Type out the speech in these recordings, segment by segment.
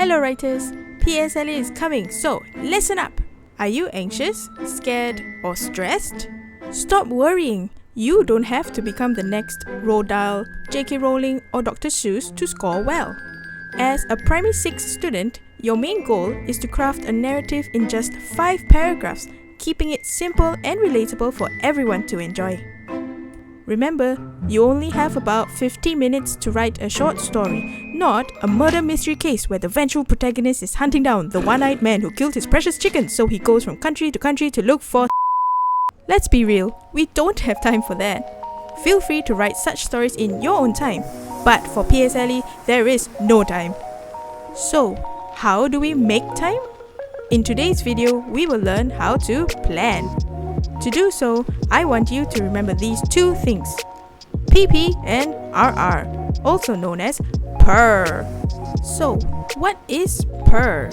Hello writers, PSLE is coming, so listen up! Are you anxious, scared, or stressed? Stop worrying! You don't have to become the next Roald Dahl, J.K. Rowling, or Dr. Seuss to score well. As a Primary 6 student, your main goal is to craft a narrative in just 5 paragraphs, keeping it simple and relatable for everyone to enjoy. Remember, you only have about 50 minutes to write a short story, not a murder mystery case where the vengeful protagonist is hunting down the one-eyed man who killed his precious chicken, so he goes from country to look for. Let's be real, we don't have time for that. Feel free to write such stories in your own time, but for PSLE, there is no time. So, how do we make time? In today's video, we will learn how to plan. To do so, I want you to remember these two things: PP and RR, also known as PER. So, what is PER?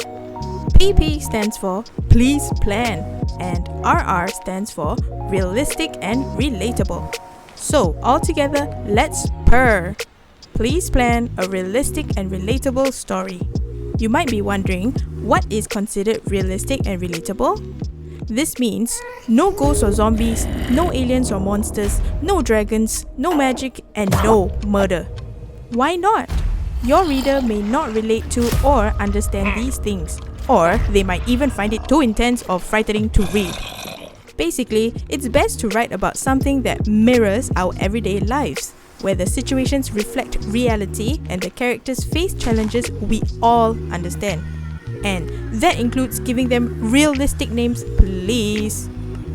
PP stands for Please Plan, and RR stands for Realistic and Relatable. So, altogether, let's PER. Please plan a realistic and relatable story. You might be wondering, what is considered realistic and relatable? This means no ghosts or zombies, no aliens or monsters, no dragons, no magic, and no murder. Why not? Your reader may not relate to or understand these things, or they might even find it too intense or frightening to read. Basically, it's best to write about something that mirrors our everyday lives, where the situations reflect reality and the characters face challenges we all understand. And that includes giving them realistic names, please.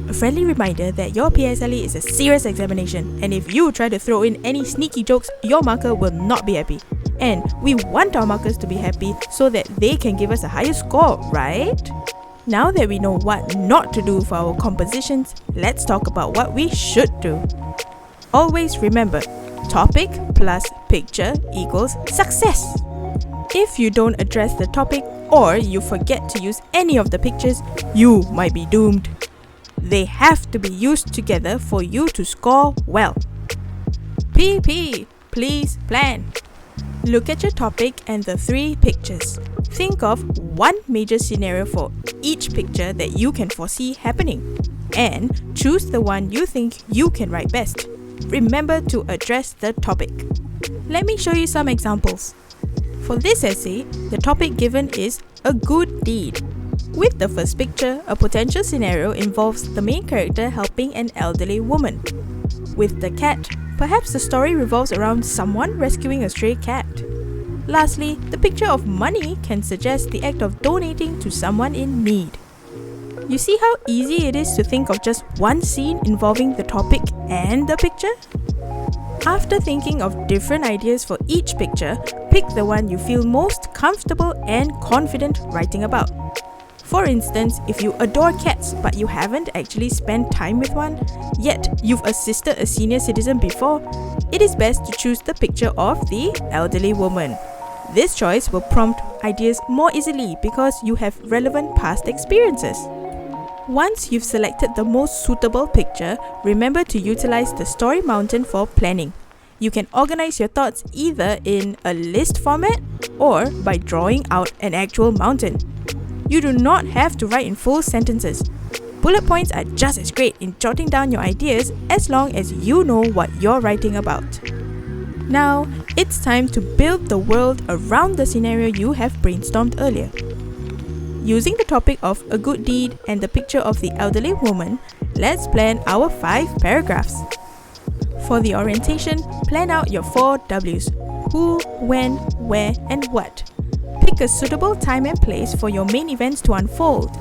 A friendly reminder that your PSLE is a serious examination, and if you try to throw in any sneaky jokes, your marker will not be happy. And we want our markers to be happy so that they can give us a higher score, right? Now that we know what not to do for our compositions, let's talk about what we should do. Always remember, topic plus picture equals success. If you don't address the topic or you forget to use any of the pictures, you might be doomed. They have to be used together for you to score well. PP, please plan. Look at your topic and the 3 pictures. Think of one major scenario for each picture that you can foresee happening, and choose the one you think you can write best. Remember to address the topic. Let me show you some examples. For this essay, the topic given is a good deed. With the first picture, a potential scenario involves the main character helping an elderly woman. With the cat, perhaps the story revolves around someone rescuing a stray cat. Lastly, the picture of money can suggest the act of donating to someone in need. You see how easy it is to think of just one scene involving the topic and the picture? After thinking of different ideas for each picture, pick the one you feel most comfortable and confident writing about. For instance, if you adore cats but you haven't actually spent time with one, yet you've assisted a senior citizen before, it is best to choose the picture of the elderly woman. This choice will prompt ideas more easily because you have relevant past experiences. Once you've selected the most suitable picture, remember to utilize the story mountain for planning. You can organize your thoughts either in a list format or by drawing out an actual mountain. You do not have to write in full sentences. Bullet points are just as great in jotting down your ideas as long as you know what you're writing about. Now, it's time to build the world around the scenario you have brainstormed earlier. Using the topic of a good deed and the picture of the elderly woman, let's plan our 5 paragraphs. For the orientation, plan out your 4 W's: who, when, where, and what. Pick a suitable time and place for your main events to unfold.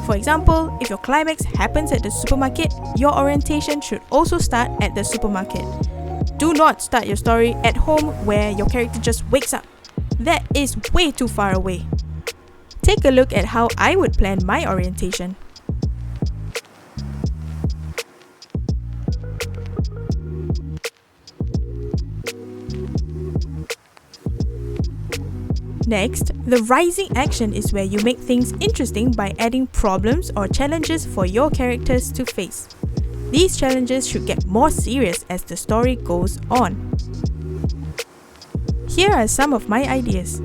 For example, if your climax happens at the supermarket, your orientation should also start at the supermarket. Do not start your story at home where your character just wakes up. That is way too far away. Take a look at how I would plan my orientation. Next, the rising action is where you make things interesting by adding problems or challenges for your characters to face. These challenges should get more serious as the story goes on. Here are some of my ideas.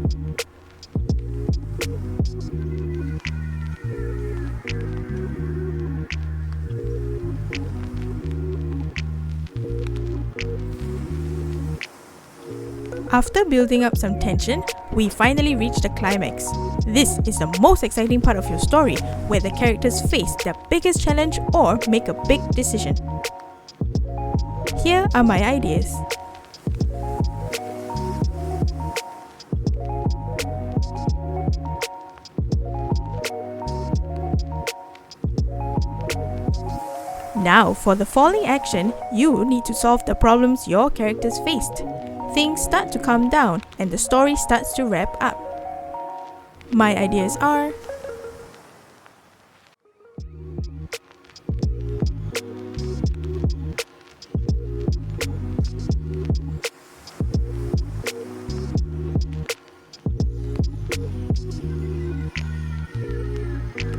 After building up some tension, we finally reach the climax. This is the most exciting part of your story, where the characters face their biggest challenge or make a big decision. Here are my ideas. Now, for the falling action, you need to solve the problems your characters faced. Things start to calm down and the story starts to wrap up. My ideas are: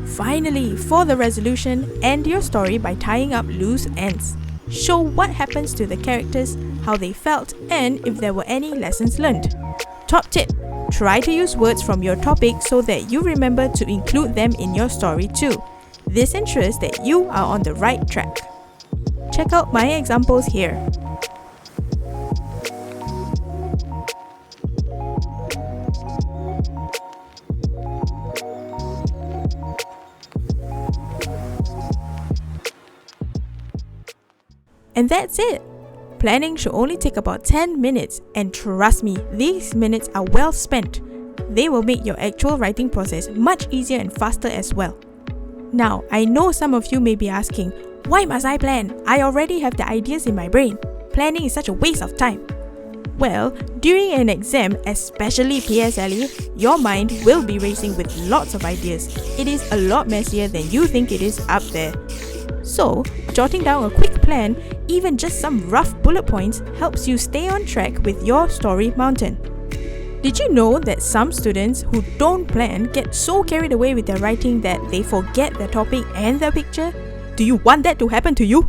finally, for the resolution, end your story by tying up loose ends. Show what happens to the characters, how they felt, and if there were any lessons learned. Top tip: try to use words from your topic so that you remember to include them in your story too. This ensures that you are on the right track. Check out my examples here. And that's it! Planning should only take about 10 minutes, and trust me, these minutes are well spent. They will make your actual writing process much easier and faster as well. Now, I know some of you may be asking, why must I plan? I already have the ideas in my brain. Planning is such a waste of time. Well, during an exam, especially PSLE, your mind will be racing with lots of ideas. It is a lot messier than you think it is up there. So, jotting down a quick plan, even just some rough bullet points, helps you stay on track with your story mountain. Did you know that some students who don't plan get so carried away with their writing that they forget their topic and their picture? Do you want that to happen to you?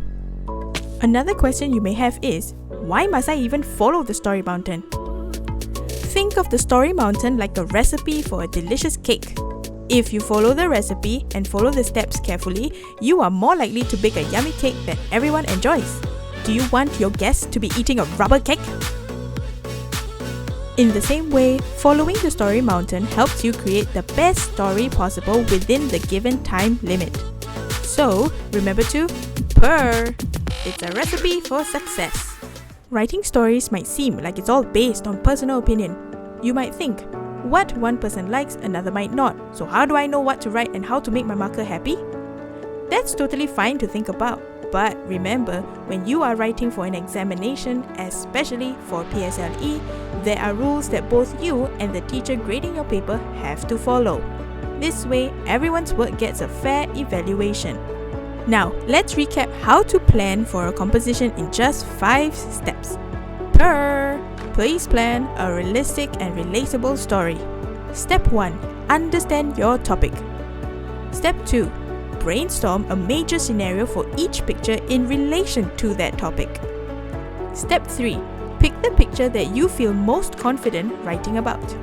Another question you may have is, why must I even follow the story mountain? Think of the story mountain like a recipe for a delicious cake. If you follow the recipe and follow the steps carefully, you are more likely to bake a yummy cake that everyone enjoys. Do you want your guests to be eating a rubber cake? In the same way, following the story mountain helps you create the best story possible within the given time limit. So, remember to purr! It's a recipe for success. Writing stories might seem like it's all based on personal opinion. You might think, what one person likes, another might not. So how do I know what to write and how to make my marker happy? That's totally fine to think about. But remember, when you are writing for an examination, especially for PSLE, there are rules that both you and the teacher grading your paper have to follow. This way, everyone's work gets a fair evaluation. Now, let's recap how to plan for a composition in just 5 steps. Please plan a realistic and relatable story. Step 1. Understand your topic. Step 2. Brainstorm a major scenario for each picture in relation to that topic. Step 3. Pick the picture that you feel most confident writing about.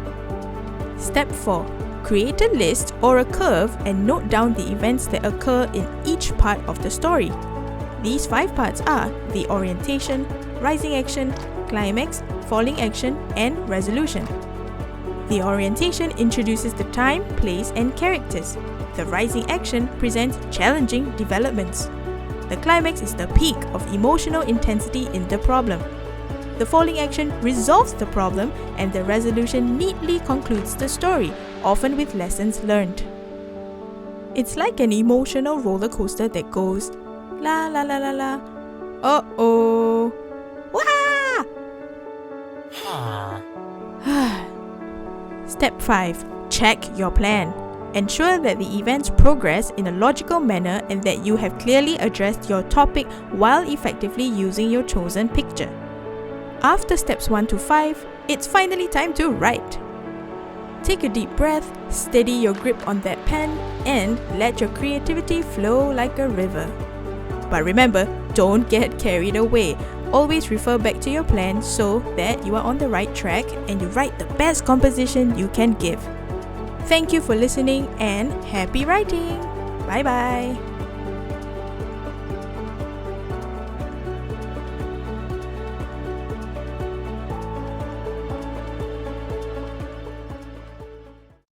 Step 4. Create a list or a curve and note down the events that occur in each part of the story. These 5 parts are the orientation, rising action, climax, falling action, and resolution. The orientation introduces the time, place, and characters. The rising action presents challenging developments. The climax is the peak of emotional intensity in the problem. The falling action resolves the problem, and the resolution neatly concludes the story, often with lessons learned. It's like an emotional roller coaster that goes la la la la la, uh-oh, wah! Step 5. Check your plan. Ensure that the events progress in a logical manner and that you have clearly addressed your topic while effectively using your chosen picture. After steps 1 to 5, it's finally time to write. Take a deep breath, steady your grip on that pen, and let your creativity flow like a river. But remember, don't get carried away. Always refer back to your plan so that you are on the right track and you write the best composition you can give. Thank you for listening and happy writing! Bye bye!